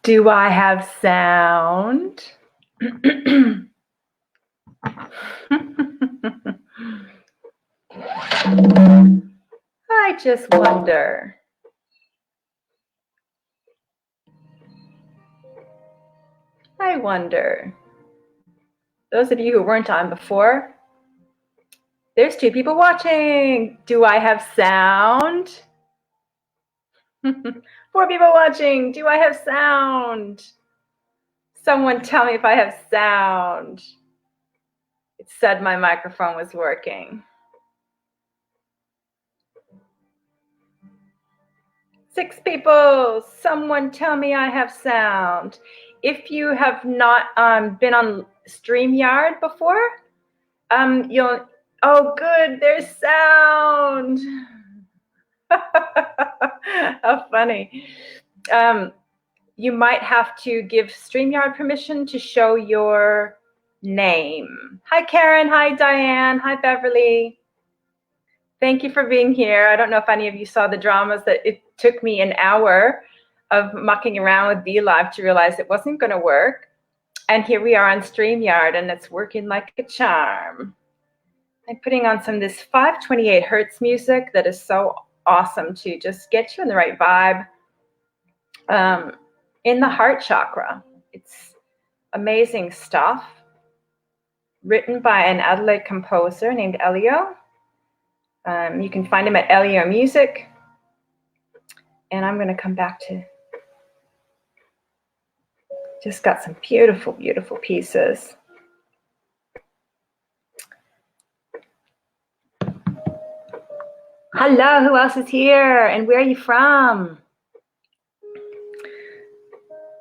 Do I have sound? I just wonder. I wonder. Those of you who weren't on before, there's 2 people watching. Do I have sound? 4 people watching. Do I have sound? Someone tell me if I have sound. It said my microphone was working. 6 people. Someone tell me I have sound. If you have not been on StreamYard before, you'll, oh good, there's sound. How funny. You might have to give StreamYard permission to show your name. Hi Karen, hi Diane, hi Beverly. Thank you for being here. I don't know if any of you saw the dramas that it took me an hour of mucking around with BeLive to realize it wasn't going to work. And here we are on StreamYard and it's working like a charm. I'm putting on some of this 528 hertz music that is so awesome to just get you in the right vibe in the heart chakra. It's amazing stuff. Written by an Adelaide composer named Elio. You can find him at Elio Music. And I'm going to come back to, just got some beautiful, beautiful pieces. Hello, who else is here? And where are you from?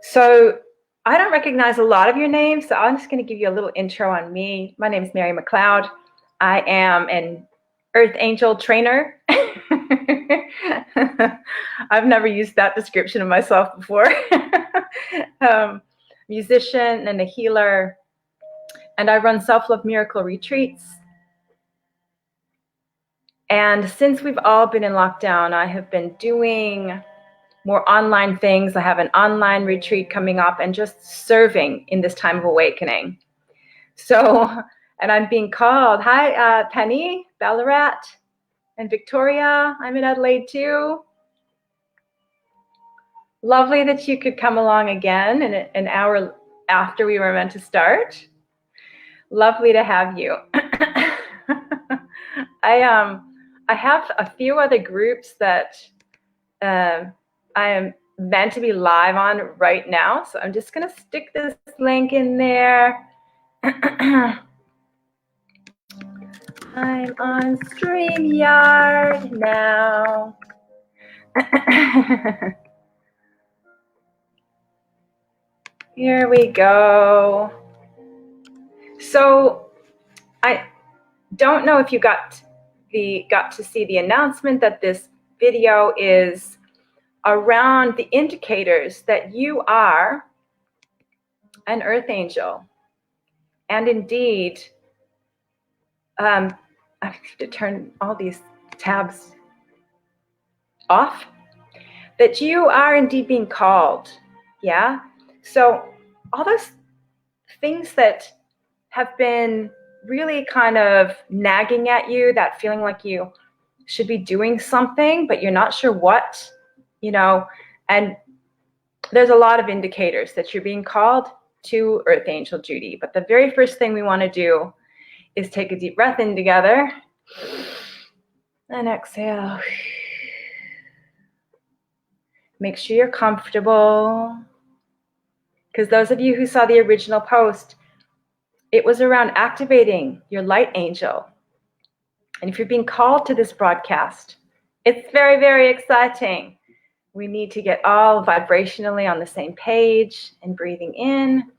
So I don't recognize a lot of your names, so I'm just going to give you a little intro on me. My name is Mary McLeod. I am an Earth Angel trainer. I've never used that description of myself before. Musician and a healer. And I run self-love miracle retreats. And since we've all been in lockdown, I have been doing more online things. I have an online retreat coming up and just serving in this time of awakening. So, and I'm being called. Hi, Penny, Ballarat, and Victoria. I'm in Adelaide too. Lovely that you could come along again an hour after we were meant to start. Lovely to have you. I have a few other groups that I am meant to be live on right now. So I'm just going to stick this link in there. I'm on StreamYard now. Here we go. So I don't know if you got to see the announcement that this video is around the indicators that you are an earth angel. And indeed, I have to turn all these tabs off, that you are indeed being called. Yeah. So all those things that have been really kind of nagging at you, that feeling like you should be doing something, but you're not sure what, and there's a lot of indicators that you're being called to Earth Angel duty. But the very first thing we want to do is take a deep breath in together and exhale. Make sure you're comfortable, because those of you who saw the original post, it was around activating your light angel. And if you're being called to this broadcast, it's very, very exciting. We need to get all vibrationally on the same page and breathing in.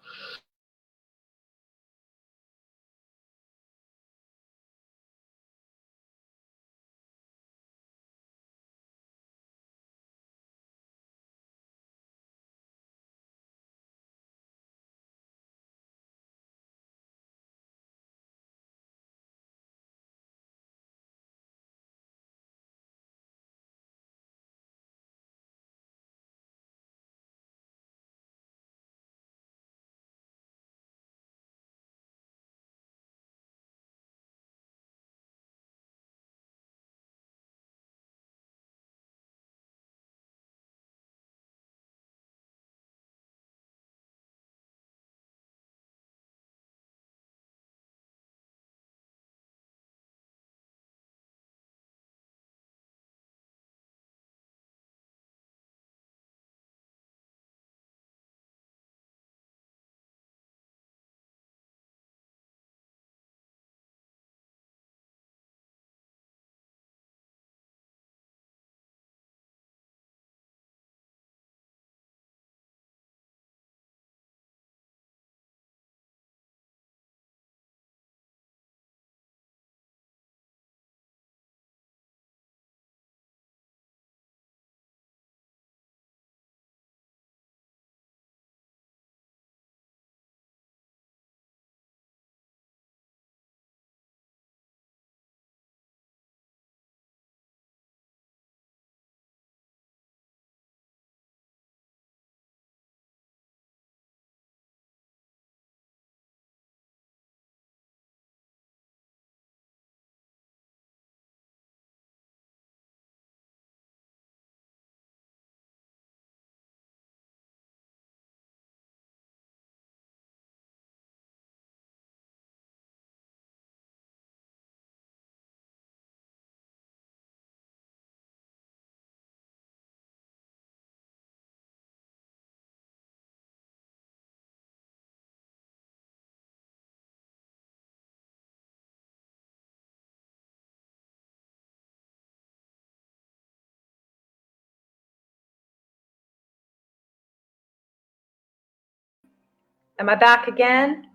Am I back again?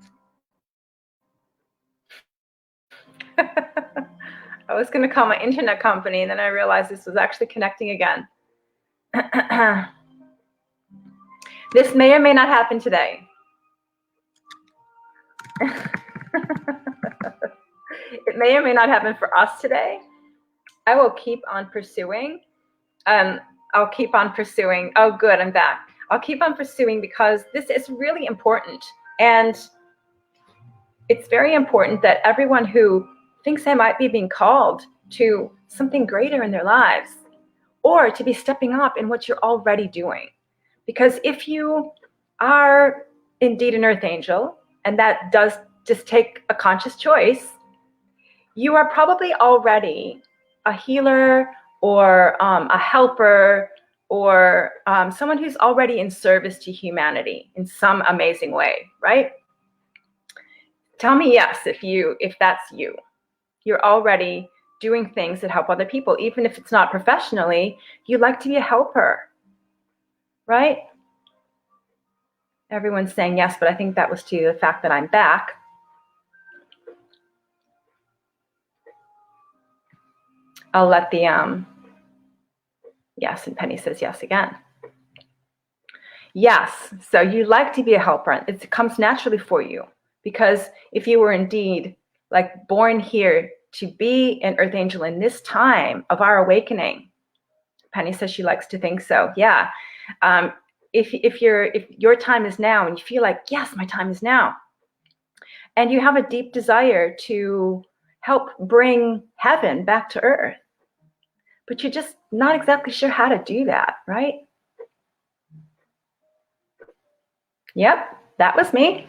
I was going to call my internet company, and then I realized this was actually connecting again. This may or may not happen today. It may or may not happen for us today. I will keep on pursuing. I'll keep on pursuing. Oh, good, I'm back. I'll keep on pursuing because this is really important. And it's very important that everyone who thinks they might be being called to something greater in their lives, or to be stepping up in what you're already doing. Because if you are indeed an earth angel, and that does just take a conscious choice, you are probably already a healer or a helper or someone who's already in service to humanity in some amazing way, right? Tell me yes if that's you. You're already doing things that help other people, even if it's not professionally. You like to be a helper, right? Everyone's saying yes, but I think that was to the fact that I'm back. I'll let the yes, and Penny says yes again. Yes, so you like to be a helper. It comes naturally for you, because if you were indeed like born here to be an earth angel in this time of our awakening, Penny says she likes to think so. Yeah. If your time is now and you feel like, yes, my time is now, and you have a deep desire to help bring heaven back to earth, but you're just not exactly sure how to do that, right? Yep, that was me.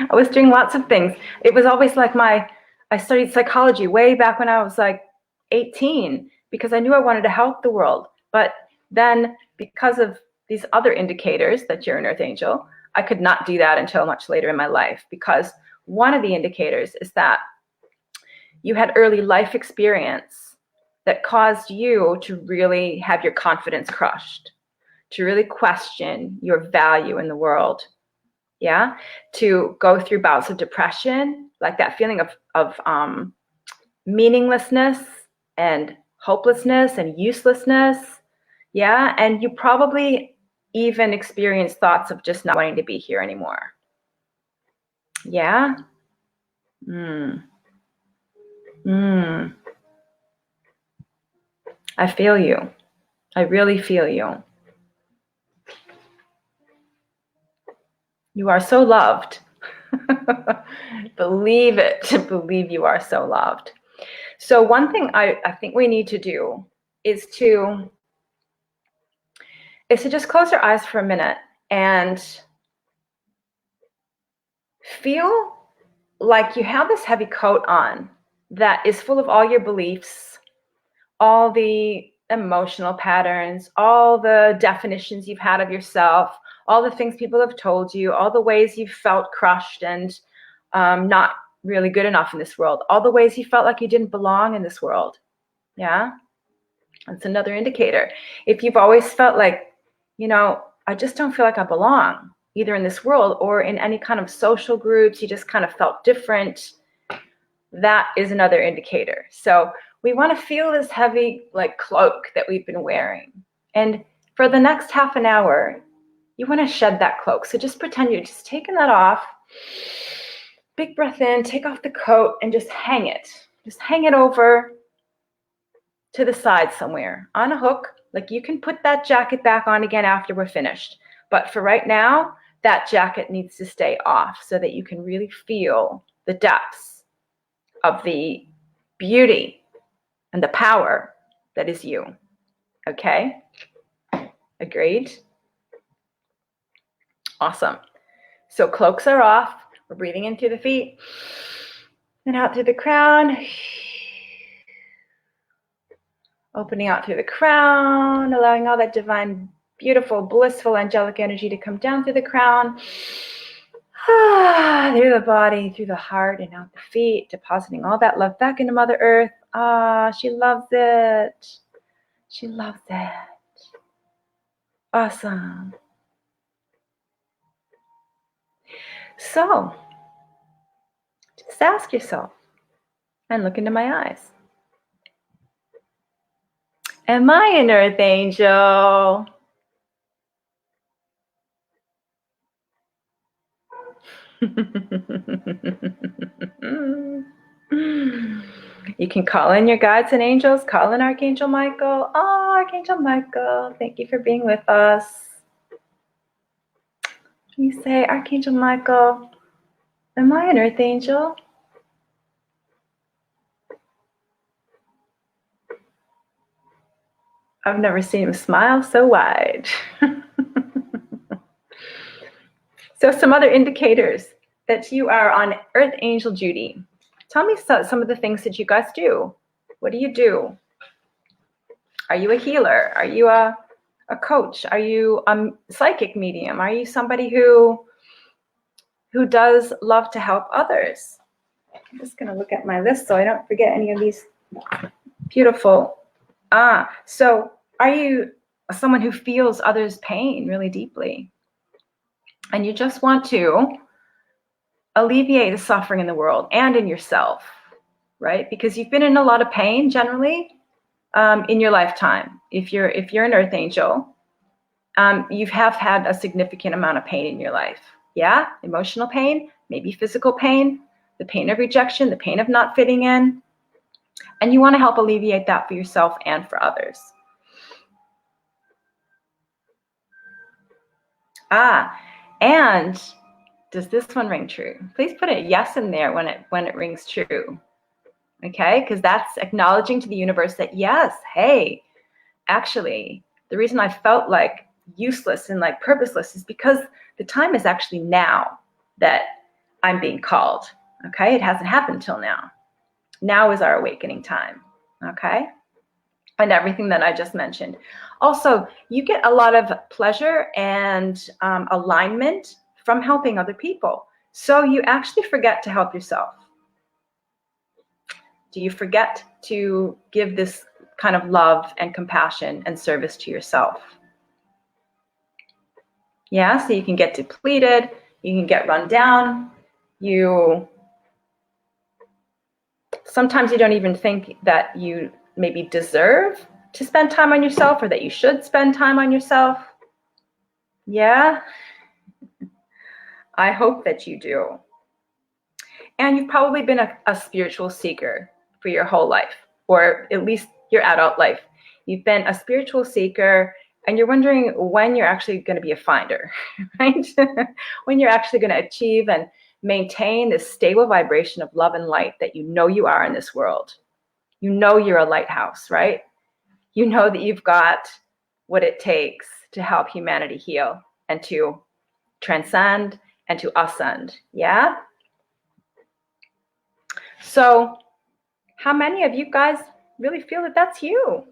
I was doing lots of things. It was always like I studied psychology way back when I was like 18 because I knew I wanted to help the world. But then because of these other indicators that you're an earth angel, I could not do that until much later in my life, because one of the indicators is that you had early life experience that caused you to really have your confidence crushed, to really question your value in the world. Yeah, to go through bouts of depression, like that feeling of meaninglessness and hopelessness and uselessness. Yeah, and you probably even experienced thoughts of just not wanting to be here anymore. Yeah. I feel you. I really feel you. You are so loved. Believe it. Believe you are so loved. So one thing I think we need to do is to just close our eyes for a minute and feel like you have this heavy coat on that is full of all your beliefs, all the emotional patterns, all the definitions you've had of yourself, all the things people have told you, all the ways you've felt crushed and not really good enough in this world, all the ways you felt like you didn't belong in this world. Yeah, that's another indicator. If you've always felt like, I just don't feel like I belong, either in this world or in any kind of social groups, you just kind of felt different, that is another indicator. So we want to feel this heavy like cloak that we've been wearing. And for the next half an hour, you want to shed that cloak. So just pretend you're just taking that off. Big breath in, take off the coat and just hang it. Just hang it over to the side somewhere on a hook. Like you can put that jacket back on again after we're finished. But for right now, that jacket needs to stay off so that you can really feel the depths of the beauty and the power that is you. Okay? Agreed? Awesome. So cloaks are off. We're breathing in through the feet and out through the crown. Opening out through the crown, allowing all that divine, beautiful, blissful, angelic energy to come down through the crown. Through the body, through the heart, and out the feet, depositing all that love back into Mother Earth. She loves it. She loves it. Awesome. So just ask yourself and look into my eyes. Am I an earth angel? You can call in your guides and angels, call in Archangel Michael. Oh, Archangel Michael, thank you for being with us. You say, Archangel Michael, am I an earth angel? I've never seen him smile so wide. So some other indicators that you are on earth angel duty. Tell me some of the things that you guys do. What do you do? Are you a healer? Are you a coach? Are you a psychic medium? Are you somebody who does love to help others? I'm just going to look at my list so I don't forget any of these beautiful. So are you someone who feels others' pain really deeply? And you just want to alleviate the suffering in the world and in yourself, right? Because you've been in a lot of pain generally in your lifetime. If you're an earth angel, you have had a significant amount of pain in your life. Yeah, emotional pain, maybe physical pain, the pain of rejection, the pain of not fitting in. And you want to help alleviate that for yourself and for others. And does this one ring true? Please put a yes in there when it rings true. Okay, because that's acknowledging to the universe that yes, hey, actually, the reason I felt like useless and like purposeless is because the time is actually now that I'm being called. Okay, it hasn't happened till now. Now is our awakening time. Okay, and everything that I just mentioned. Also, you get a lot of pleasure and alignment from helping other people. So you actually forget to help yourself. Do you forget to give this kind of love and compassion and service to yourself? Yeah, so you can get depleted, you can get run down, sometimes you don't even think that you maybe deserve to spend time on yourself or that you should spend time on yourself. Yeah, I hope that you do. And you've probably been a spiritual seeker for your whole life, or at least your adult life. You've been a spiritual seeker and you're wondering when you're actually going to be a finder, right? When you're actually going to achieve and maintain this stable vibration of love and light that you know you are in this world. You know you're a lighthouse, right? You know that you've got what it takes to help humanity heal and to transcend and to ascend. Yeah? So how many of you guys really feel that that's you?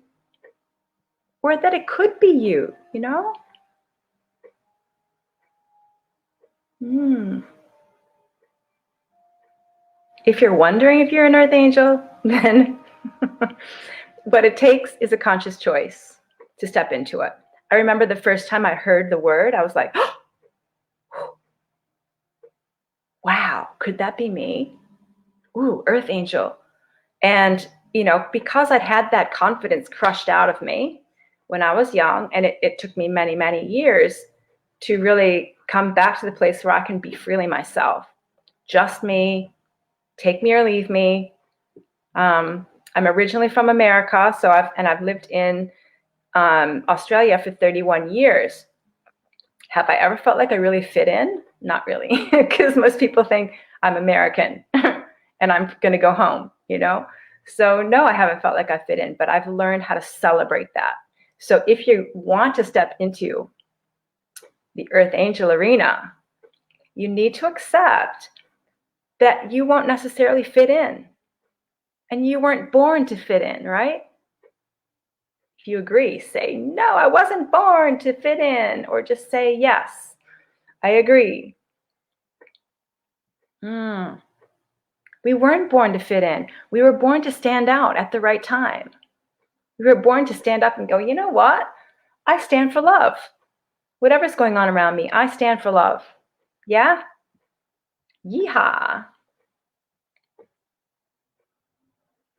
Or that it could be you, you know? If you're wondering if you're an earth angel, then what it takes is a conscious choice to step into it. I remember the first time I heard the word, I was like, oh, wow, could that be me? Ooh, earth angel. And, because I'd had that confidence crushed out of me when I was young, and it took me many, many years to really come back to the place where I can be freely myself. Just me, take me or leave me. I'm originally from America, so I've lived in Australia for 31 years. Have I ever felt like I really fit in? Not really, because most people think I'm American and I'm going to go home, So no, I haven't felt like I fit in, but I've learned how to celebrate that. So if you want to step into the Earth Angel arena, you need to accept that you won't necessarily fit in. And you weren't born to fit in, right? If you agree, say, no, I wasn't born to fit in, or just say, yes, I agree. We weren't born to fit in. We were born to stand out at the right time. We were born to stand up and go, you know what? I stand for love. Whatever's going on around me, I stand for love. Yeah? Yeehaw.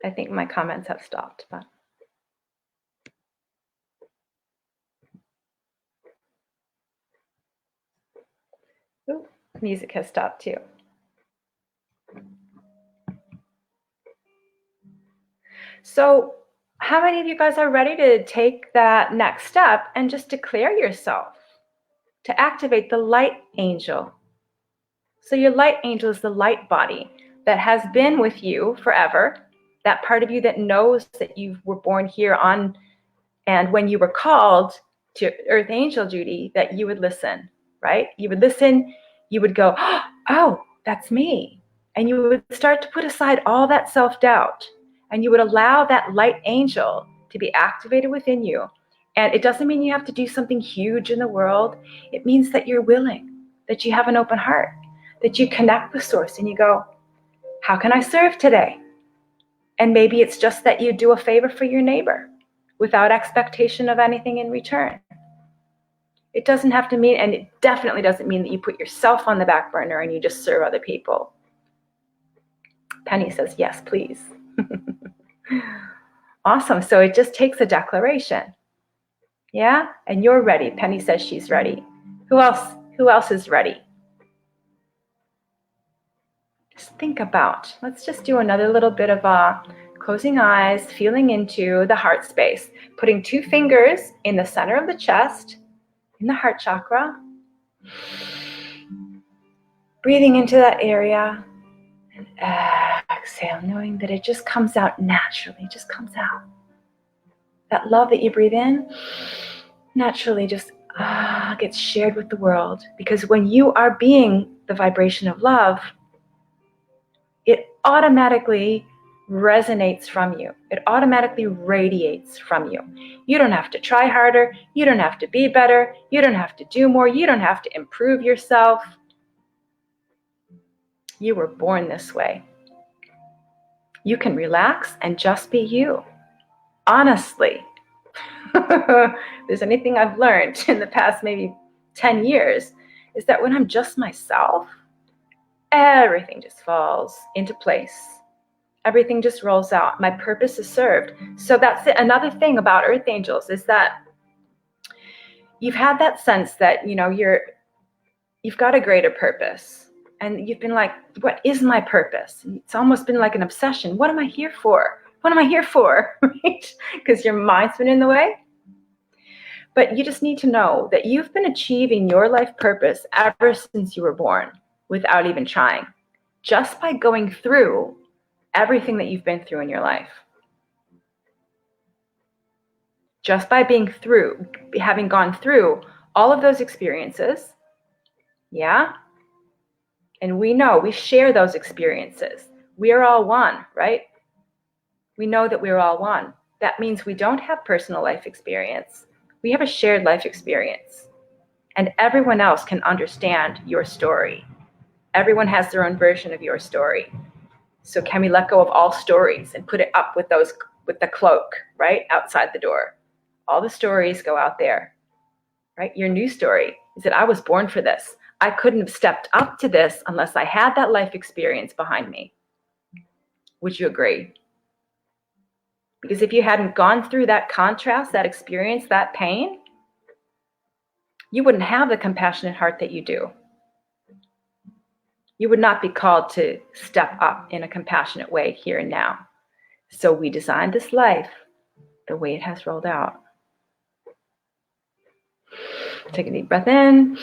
I think my comments have stopped, but. Ooh, music has stopped too. So how many of you guys are ready to take that next step and just declare yourself to activate the light angel? So your light angel is the light body that has been with you forever, that part of you that knows that you were born here on, and when you were called to earth angel duty, that you would listen, right? You would listen, you would go, oh, that's me. And you would start to put aside all that self-doubt, and you would allow that light angel to be activated within you. And it doesn't mean you have to do something huge in the world. It means that you're willing, that you have an open heart, that you connect with source and you go, how can I serve today? And maybe it's just that you do a favor for your neighbor without expectation of anything in return. It doesn't have to mean, and it definitely doesn't mean that you put yourself on the back burner and you just serve other people. Penny says, yes, please. Awesome. So it just takes a declaration. Yeah? And you're ready. Penny says she's ready. Who else is ready? Just think about, let's just do another little bit of closing eyes, feeling into the heart space, putting 2 fingers in the center of the chest, in the heart chakra, breathing into that area, and exhale, knowing that it just comes out naturally, it just comes out. That love that you breathe in naturally just gets shared with the world, because when you are being the vibration of love, it automatically resonates from you. It automatically radiates from you. You don't have to try harder. You don't have to be better. You don't have to do more. You don't have to improve yourself. You were born this way. You can relax and just be you. Honestly, if there's anything I've learned in the past maybe 10 years, is that when I'm just myself, everything just falls into place. Everything just rolls out. My purpose is served. So that's it. Another thing about earth angels is that you've had that sense that, you've got a greater purpose. And you've been like, what is my purpose? It's almost been like an obsession. What am I here for? What am I here for? Right? Because your mind's been in the way. But you just need to know that you've been achieving your life purpose ever since you were born without even trying. Just by going through everything that you've been through in your life. Just by having gone through all of those experiences, yeah? And we know, we share those experiences. We are all one, right? We know that we're all one. That means we don't have personal life experience. We have a shared life experience. And everyone else can understand your story. Everyone has their own version of your story. So can we let go of all stories and put it up with the cloak, right? Outside the door. All the stories go out there, right? Your new story is that I was born for this. I couldn't have stepped up to this unless I had that life experience behind me. Would you agree? Because if you hadn't gone through that contrast, that experience, that pain, you wouldn't have the compassionate heart that you do. You would not be called to step up in a compassionate way here and now. So we designed this life the way it has rolled out. Take a deep breath in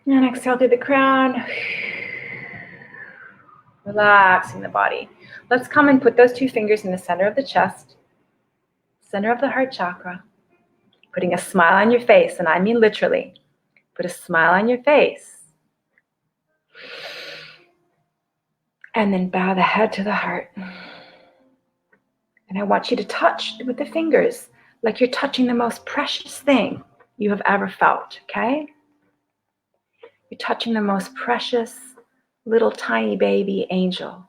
and exhale through the crown. Relaxing the body. Let's come and put those 2 fingers in the center of the chest, center of the heart chakra, putting a smile on your face, and I mean literally. Put a smile on your face. And then bow the head to the heart. And I want you to touch with the fingers like you're touching the most precious thing you have ever felt, okay? You're touching the most precious little tiny baby angel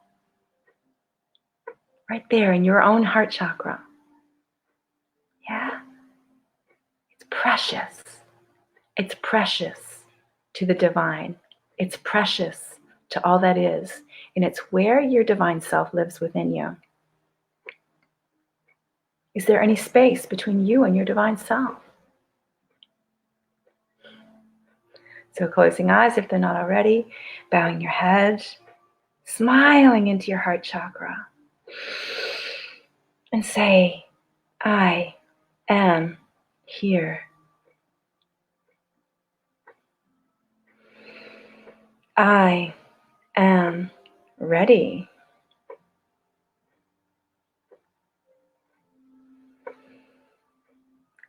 right there in your own heart chakra. Yeah? It's precious. It's precious to the divine. It's precious to all that is. And it's where your divine self lives within you. Is there any space between you and your divine self? So closing eyes if they're not already, bowing your head, smiling into your heart chakra, and say, I am here. I am ready.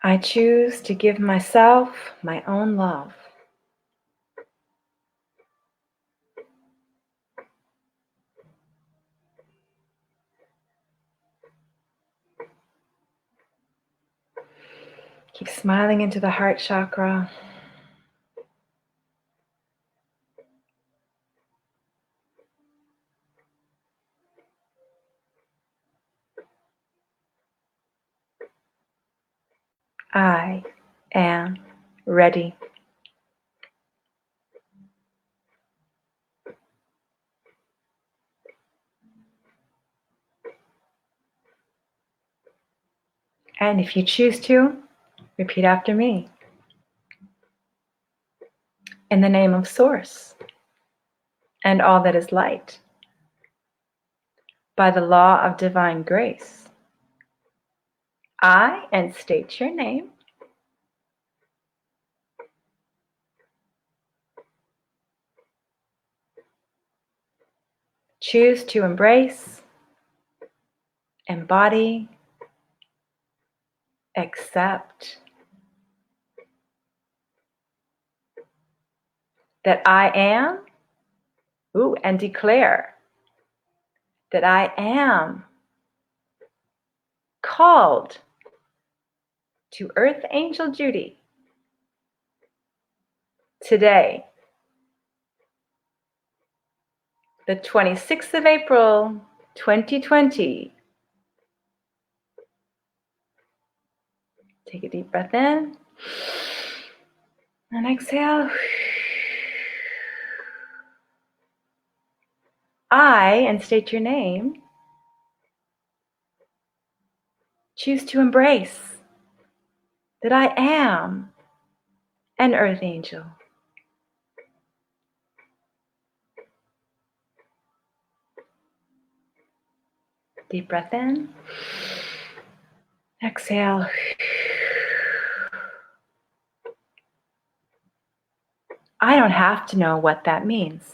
I choose to give myself my own love. Keep smiling into the heart chakra. I am ready. And if you choose to, repeat after me. In the name of Source and all that is light, by the law of divine grace, I, and state your name, choose to embrace, embody, accept that I am, and declare that I am called to Earth Angel Judy today, the 26th of April, 2020. Take a deep breath in and exhale. I, and state your name, choose to embrace that I am an Earth Angel. Deep breath in. Exhale. I don't have to know what that means.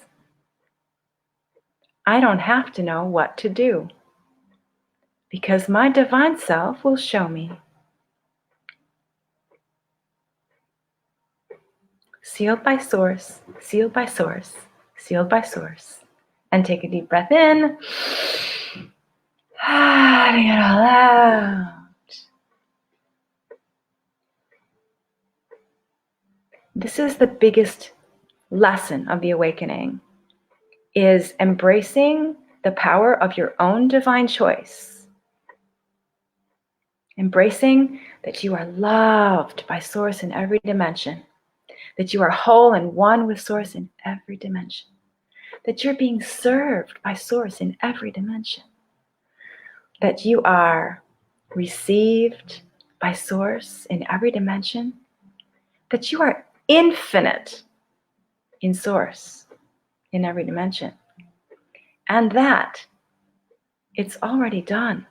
I don't have to know what to do, because my divine self will show me. Sealed by Source, sealed by Source, sealed by Source. And take a deep breath in. Letting it all out. This is the biggest lesson of the awakening, is embracing the power of your own divine choice. Embracing that you are loved by Source in every dimension, that you are whole and one with Source in every dimension, that you're being served by Source in every dimension, that you are received by Source in every dimension, that you are infinite in Source in every dimension, and that it's already done,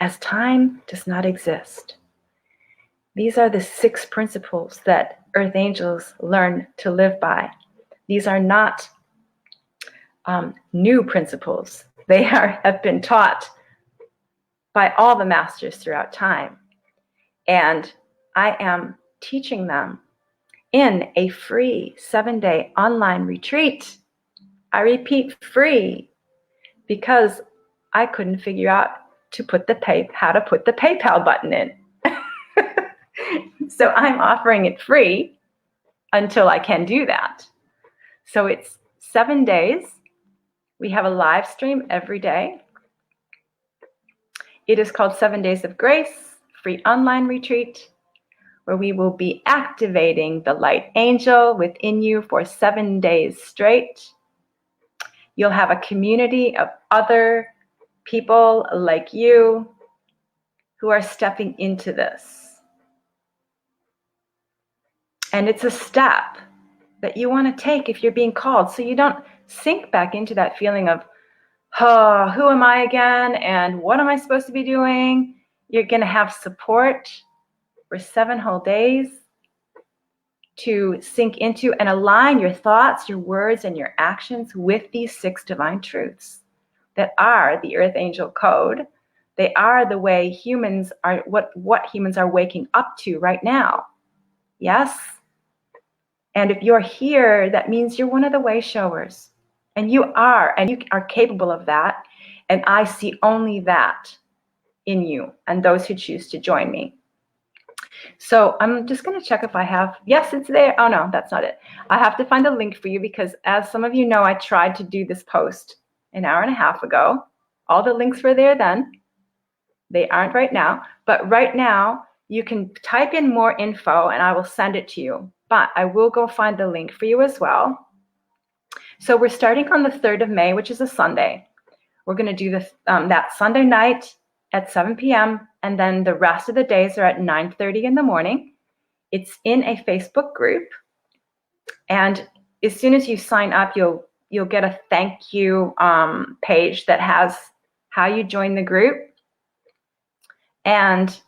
as time does not exist. These are the 6 principles that Earth Angels learn to live by. These are not new principles. They have been taught by all the masters throughout time. And I am teaching them in a free 7-day online retreat. I repeat, free, because I couldn't figure out how to put the PayPal button in. So I'm offering it free until I can do that. So it's 7 days. We have a live stream every day. It is called 7 Days of Grace, free online retreat, where we will be activating the light angel within you for 7 days straight. You'll have a community of other people like you who are stepping into this. And it's a step that you want to take if you're being called, so you don't sink back into that feeling of, oh, who am I again? And what am I supposed to be doing? You're going to have support for 7 whole days to sink into and align your thoughts, your words, and your actions with these 6 divine truths that are the Earth Angel Code. They are the way humans are, what humans are waking up to right now. Yes? And if you're here, that means you're one of the way showers. And you are capable of that. And I see only that in you and those who choose to join me. So I'm just going to check if I have, yes, it's there. Oh no, that's not it. I have to find a link for you because as some of you know, I tried to do this post an hour and a half ago. All the links were there then. They aren't right now. But right now, you can type in more info and I will send it to you. But I will go find the link for you as well. So we're starting on the 3rd of May, which is a Sunday. We're going to do that Sunday night at 7 p.m. and then the rest of the days are at 9:30 in the morning. It's in a Facebook group. And as soon as you sign up, you'll get a thank you page that has how you join the group. And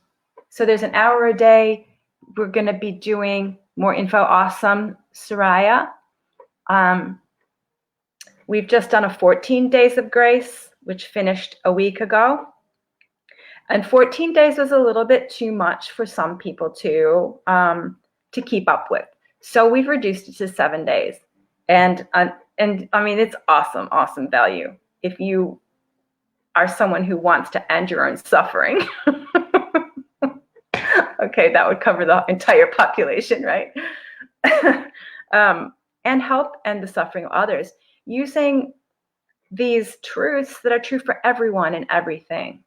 so there's an hour a day. We're going to be doing more info. Awesome, Soraya. We've just done a 14 days of grace, which finished a week ago. And 14 days was a little bit too much for some people to keep up with. So we've reduced it to 7 days. And I mean, it's awesome, awesome value. If you are someone who wants to end your own suffering, okay, that would cover the entire population, right? And help end the suffering of others using these truths that are true for everyone and everything.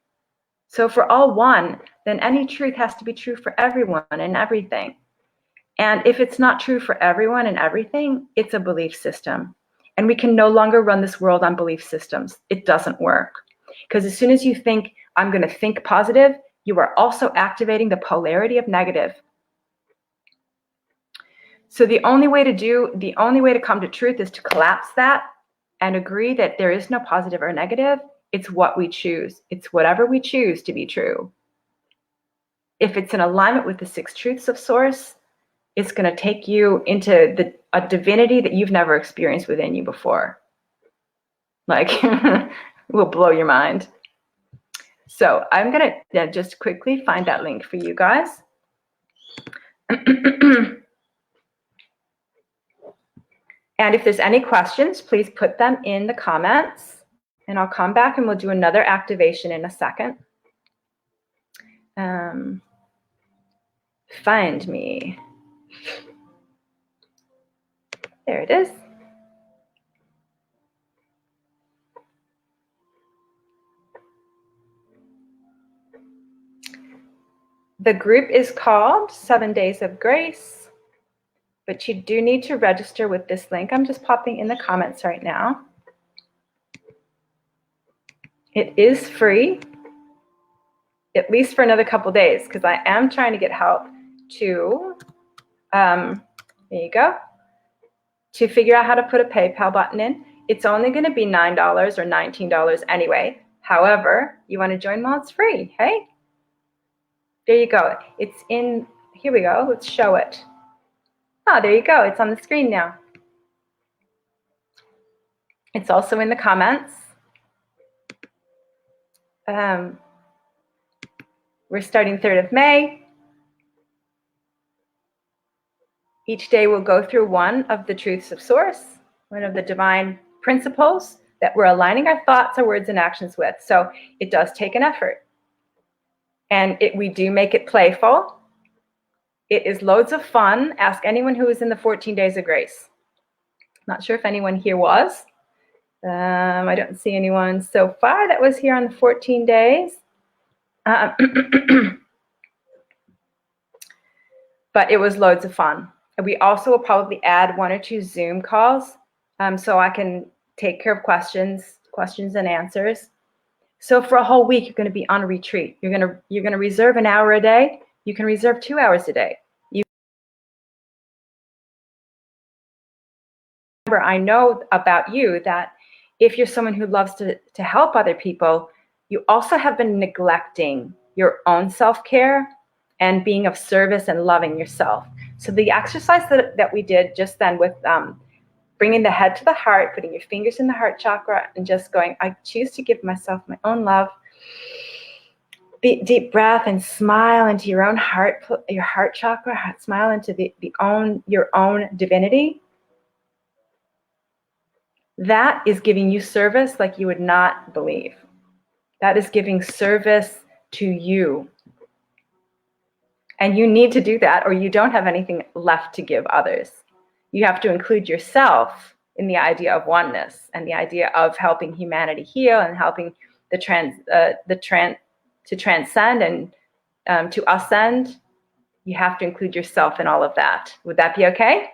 So for all one, then any truth has to be true for everyone and everything. And if it's not true for everyone and everything, it's a belief system. And we can no longer run this world on belief systems. It doesn't work. Because as soon as you think, I'm going to think positive, you are also activating the polarity of negative. So the only way to come to truth is to collapse that and agree that there is no positive or negative. It's what we choose. It's whatever we choose to be true. If it's in alignment with the 6 truths of Source, it's going to take you into a divinity that you've never experienced within you before. Like, it will blow your mind. So I'm going to just quickly find that link for you guys. And if there's any questions, please put them in the comments and I'll come back and we'll do another activation in a second. Find me. There it is. The group is called 7 Days of Grace, but you do need to register with this link. I'm just popping in the comments right now. It is free, at least for another couple days, because I am trying to get help to, there you go, to figure out how to put a PayPal button in. It's only going to be $9 or $19 anyway. However, you want to join while it's free, hey? There you go. It's in, here we go. Let's show it. Oh, there you go. It's on the screen now. It's also in the comments. We're starting 3rd of May. Each day we'll go through one of the truths of Source, one of the divine principles that we're aligning our thoughts, our words, and actions with. So it does take an effort. And we do make it playful. It is loads of fun. Ask anyone who was in the 14 Days of Grace. Not sure if anyone here was. I don't see anyone so far that was here on the 14 days. But it was loads of fun. And we also will probably add 1 or 2 Zoom calls so I can take care of questions and answers. So for a whole week, you're going to be on a retreat. You're going to reserve an hour a day. You can reserve 2 hours a day. Remember, I know about you that if you're someone who loves to help other people, you also have been neglecting your own self-care and being of service and loving yourself. So the exercise that we did just then with bringing the head to the heart, putting your fingers in the heart chakra and just going, I choose to give myself my own love. Deep breath and smile into your own heart, your heart chakra, smile into your own divinity. That is giving you service like you would not believe. That is giving service to you. And you need to do that or you don't have anything left to give others. You have to include yourself in the idea of oneness and the idea of helping humanity heal and helping to transcend and to ascend. You have to include yourself in all of that. Would that be okay?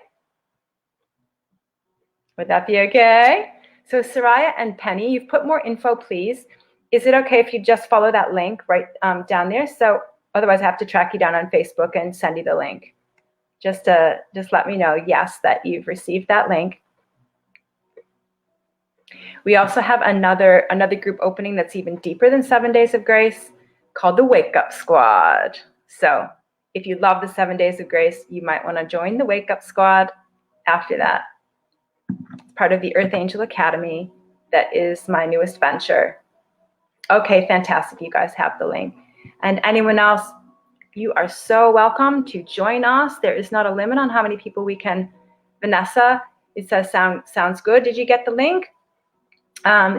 Would that be okay? So Soraya and Penny, you've put more info, please. Is it okay if you just follow that link right down there? So otherwise I have to track you down on Facebook and send you the link. Just let me know, yes, that you've received that link. We also have another group opening that's even deeper than 7 Days of Grace called the Wake Up Squad. So if you love the 7 Days of Grace, you might want to join the Wake Up Squad after that. It's part of the Earth Angel Academy. That is my newest venture. Okay, fantastic. You guys have the link. And anyone else, you are so welcome to join us. There is not a limit on how many people we can. Vanessa, it says sounds good. Did you get the link?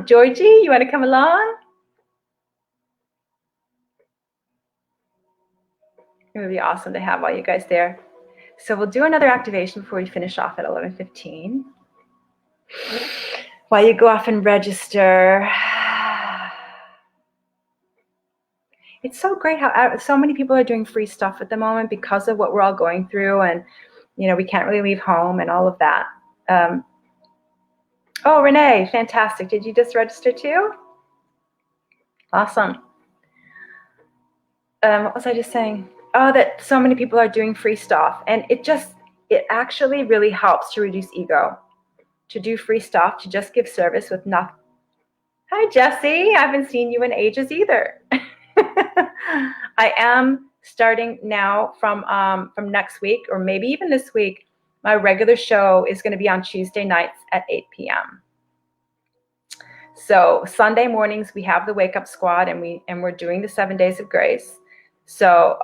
Georgie, you want to come along? It would be awesome to have all you guys there. So we'll do another activation before we finish off at 11:15. While you go off and register. It's so great how so many people are doing free stuff at the moment because of what we're all going through, and we can't really leave home and all of that. Oh, Renee, fantastic. Did you just register too? Awesome. What was I just saying? Oh, that so many people are doing free stuff, and it actually really helps to reduce ego, to do free stuff, to just give service with nothing. Hi, Jessie. I haven't seen you in ages either. I am starting now from next week, or maybe even this week. My regular show is going to be on Tuesday nights at 8 p.m. So Sunday mornings we have the Wake Up Squad, and we're doing the 7 Days of Grace. So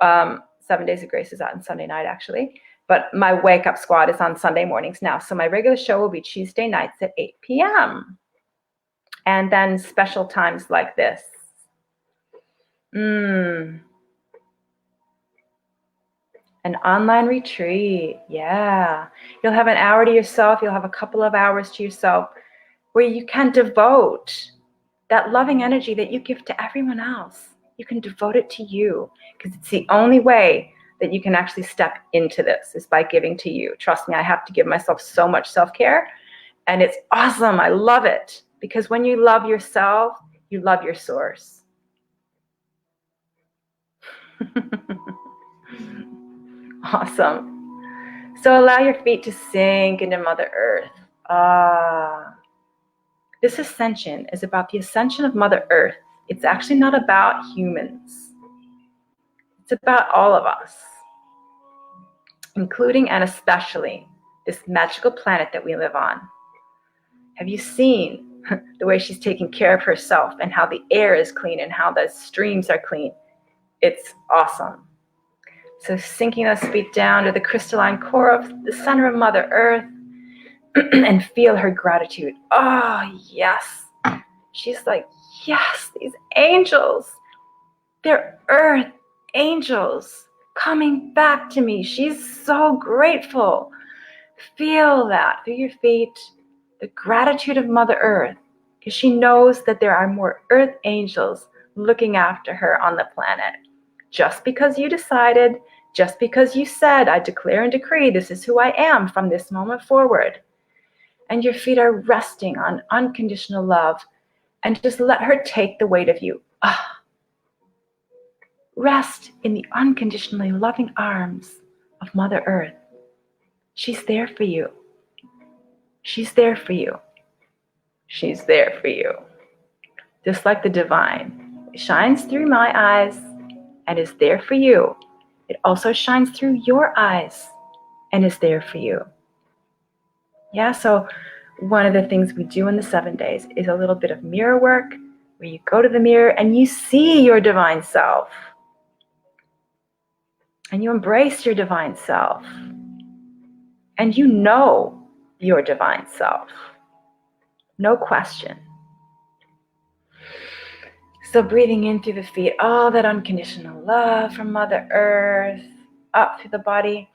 7 Days of Grace is on Sunday night actually, but my Wake Up Squad is on Sunday mornings now. So my regular show will be Tuesday nights at 8 p.m. and then special times like this. An online retreat. Yeah. You'll have an hour to yourself. You'll have a couple of hours to yourself where you can devote that loving energy that you give to everyone else. You can devote it to you, because it's the only way that you can actually step into this is by giving to you. Trust me, I have to give myself so much self-care, and it's awesome. I love it, because when you love yourself, you love your source. Awesome. So allow your feet to sink into Mother Earth. This ascension is about the ascension of Mother Earth. It's actually not about humans. It's about all of us, including and especially this magical planet that we live on. Have you seen the way she's taking care of herself, and how the air is clean and how the streams are clean? It's awesome. So sinking those feet down to the crystalline core of the center of Mother Earth and feel her gratitude. Oh, yes. She's like, yes, these angels, they're earth angels coming back to me. She's so grateful. Feel that through your feet, the gratitude of Mother Earth, because she knows that there are more earth angels looking after her on the planet. Just because you decided, just because you said, I declare and decree this is who I am from this moment forward. and your feet are resting on unconditional love, and just let her take the weight of you. Rest in the unconditionally loving arms of Mother Earth. She's there for you. She's there for you. She's there for you. Just like the divine, it shines through my eyes and is there for you. It also shines through your eyes and is there for you. Yeah, so one of the things we do in the 7 days is a little bit of mirror work where you go to the mirror and you see your divine self. And you embrace your divine self. And you know your divine self. No question. So breathing in through the feet, all that unconditional love from Mother Earth, up through the body,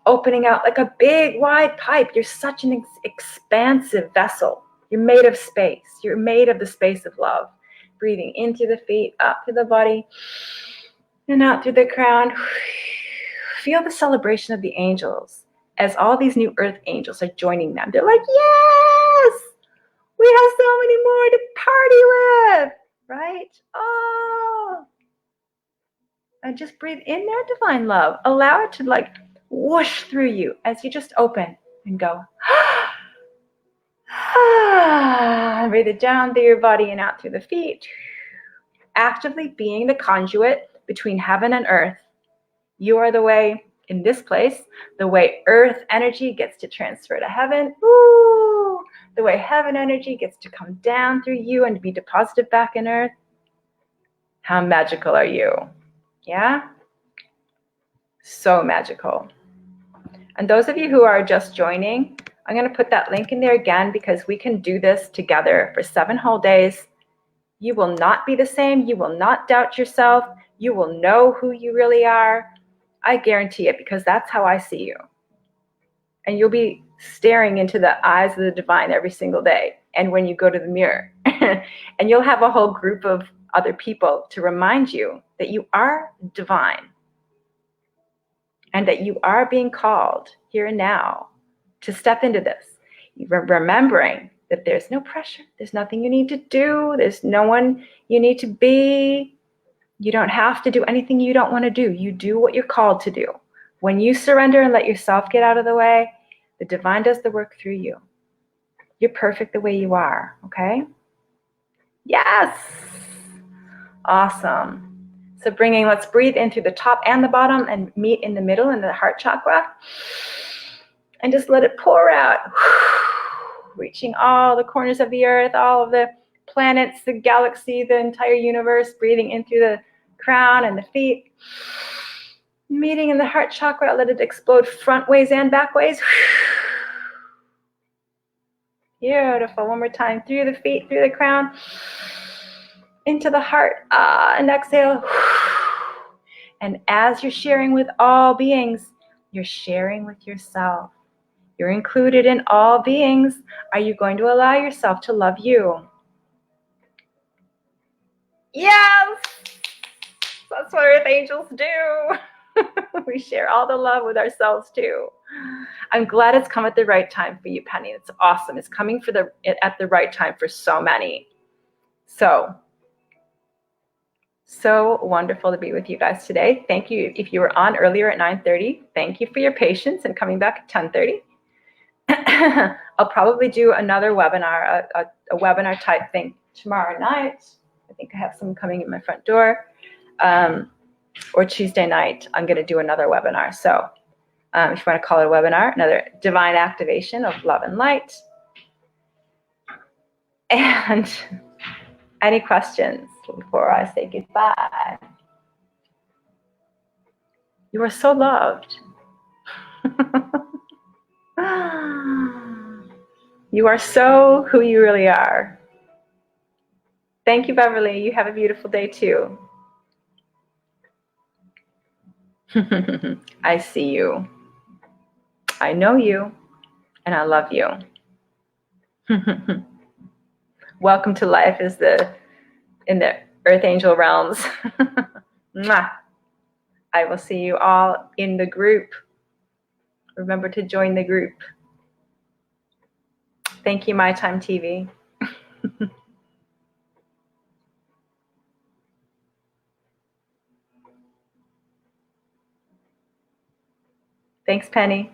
opening out like a big wide pipe. You're such an expansive vessel. You're made of space. You're made of the space of love. Breathing in through the feet, up through the body, and out through the crown. Feel the celebration of the angels as all these new earth angels are joining them. They're like, yes, we have so many more to party with, right? Oh, and just breathe in their divine love. Allow it to like whoosh through you as you just open and go, and breathe it down through your body and out through the feet. Actively being the conduit between heaven and earth. You are the way, in this place, the way earth energy gets to transfer to heaven. Ooh, the way heaven energy gets to come down through you and be deposited back in earth. How magical are you? Yeah? So magical. And those of you who are just joining, I'm going to put that link in there again because we can do this together for 7 whole days. You will not be the same. You will not doubt yourself. You will know who you really are. I guarantee it because that's how I see you. And you'll be staring into the eyes of the divine every single day. And when you go to the mirror, and you'll have a whole group of other people to remind you that you are divine and that you are being called here and now to step into this. Remembering that there's no pressure. There's nothing you need to do. There's no one you need to be. You don't have to do anything you don't want to do. You do what you're called to do. When you surrender and let yourself get out of the way, the divine does the work through you. You're perfect the way you are, okay? Yes! Awesome. So let's breathe in through the top and the bottom and meet in the middle in the heart chakra. And just let it pour out. Reaching all the corners of the earth, all of the planets, the galaxy, the entire universe, breathing in through the crown and the feet. Meeting in the heart chakra, let it explode front ways and back ways. Beautiful. One more time. Through the feet, through the crown, into the heart, and exhale. And as you're sharing with all beings, you're sharing with yourself. You're included in all beings. Are you going to allow yourself to love you? Yes! That's what Earth Angels do. We share all the love with ourselves too. I'm glad it's come at the right time for you, Penny. It's awesome. It's coming at the right time for so many. So wonderful to be with you guys today. Thank you. If you were on earlier at 9:30, thank you for your patience and coming back at 10:30. I'll probably do another webinar, a webinar type thing tomorrow night. I think I have some coming in my front door. Or Tuesday night, I'm going to do another webinar. So if you want to call it a webinar, another divine activation of love and light. And any questions before I say goodbye? You are so loved. You are so who you really are. Thank you, Beverly. You have a beautiful day too. I see you. I know you. And I love you. Welcome to life in the Earth Angel realms. I will see you all in the group. Remember to join the group. Thank you, My Time TV. Thanks, Penny.